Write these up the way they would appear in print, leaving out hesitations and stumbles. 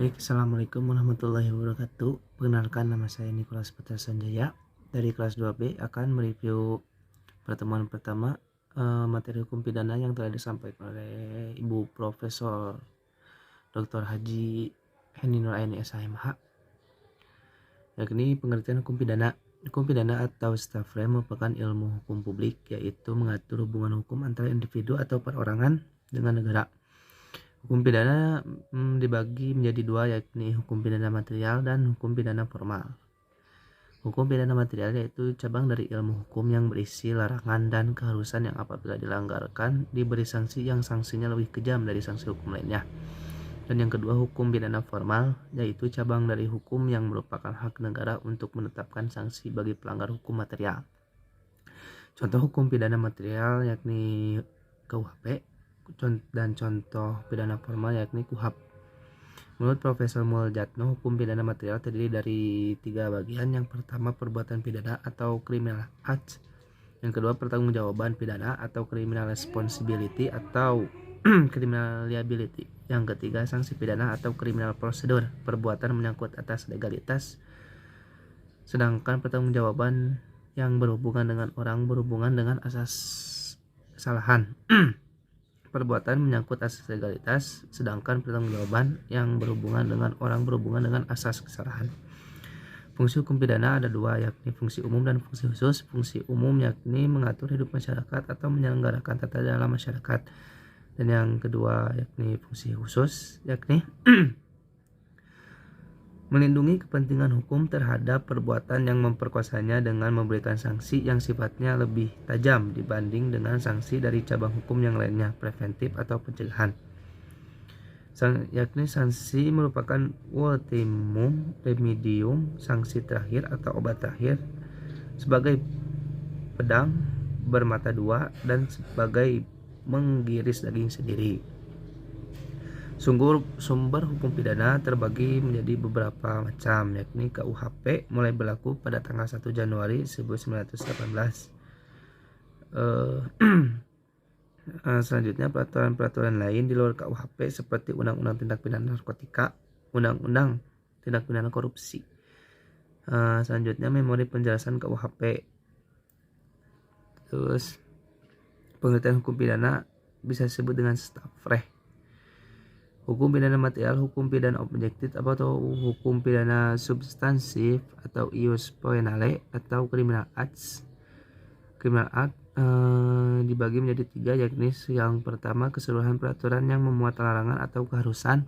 Baik, assalamualaikum warahmatullahi wabarakatuh. Perkenalkan, nama saya Nikolas Putra Sanjaya dari kelas 2B akan mereview pertemuan pertama materi hukum pidana yang telah disampaikan oleh Ibu Profesor Dr. Haji Heni Nur Aini SHMH, yakni pengertian hukum pidana. Hukum pidana atau stafre merupakan ilmu hukum publik, yaitu mengatur hubungan hukum antara individu atau perorangan dengan negara. Hukum pidana dibagi menjadi dua, yakni hukum pidana material dan hukum pidana formal. Hukum pidana material yaitu cabang dari ilmu hukum yang berisi larangan dan keharusan yang apabila dilanggarkan diberi sanksi yang sanksinya lebih kejam dari sanksi hukum lainnya. Dan yang kedua, hukum pidana formal yaitu cabang dari hukum yang merupakan hak negara untuk menetapkan sanksi bagi pelanggar hukum material. Contoh hukum pidana material yakni KUHP, dan contoh pidana formal yakni KUHAP. Menurut Profesor Muljatno, hukum pidana material terdiri dari 3 bagian. Yang pertama, perbuatan pidana atau criminal act. Yang kedua, pertanggungjawaban pidana atau criminal responsibility atau criminal liability. Yang ketiga, sanksi pidana atau criminal procedure, perbuatan menyangkut atas legalitas. Sedangkan pertanggungjawaban yang berhubungan dengan orang berhubungan dengan asas kesalahan. Perbuatan menyangkut asas legalitas, sedangkan pertanggungjawaban yang berhubungan dengan orang berhubungan dengan asas kesalahan. Fungsi hukum pidana ada dua, yakni fungsi umum dan fungsi khusus. Fungsi umum yakni mengatur hidup masyarakat atau menyelenggarakan tata dalam masyarakat. Dan yang kedua yakni fungsi khusus, yakni melindungi kepentingan hukum terhadap perbuatan yang memperkosanya dengan memberikan sanksi yang sifatnya lebih tajam dibanding dengan sanksi dari cabang hukum yang lainnya, preventif atau pencegahan. Yakni sanksi merupakan ultimum remedium, sanksi terakhir atau obat terakhir, sebagai pedang bermata dua dan sebagai menggiris daging sendiri. Sumber hukum pidana terbagi menjadi beberapa macam, yakni KUHP mulai berlaku pada tanggal 1 Januari 1918. Selanjutnya peraturan-peraturan lain di luar KUHP seperti Undang-Undang Tindak Pidana Narkotika, Undang-Undang Tindak Pidana Korupsi. Selanjutnya memori penjelasan KUHP. Terus pengertian hukum pidana bisa disebut dengan stafre. Hukum pidana material, hukum pidana objektif atau hukum pidana substansif atau ius penale atau criminal acts. Criminal act dibagi menjadi 3, yakni yang pertama keseluruhan peraturan yang memuat larangan atau keharusan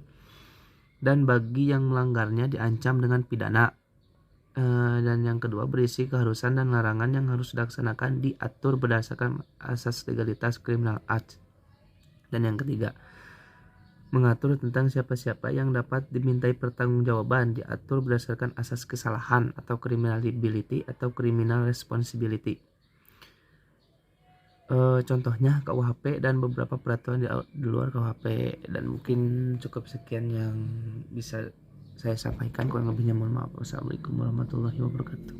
dan bagi yang melanggarnya diancam dengan pidana. Dan yang kedua berisi keharusan dan larangan yang harus dilaksanakan diatur berdasarkan asas legalitas criminal act. Dan yang ketiga mengatur tentang siapa-siapa yang dapat dimintai pertanggungjawaban, diatur berdasarkan asas kesalahan atau criminal liability atau criminal responsibility. Contohnya KUHP dan beberapa peraturan di luar KUHP. Dan mungkin cukup sekian yang bisa saya sampaikan, kurang lebihnya mohon maaf. Wassalamualaikum warahmatullahi wabarakatuh.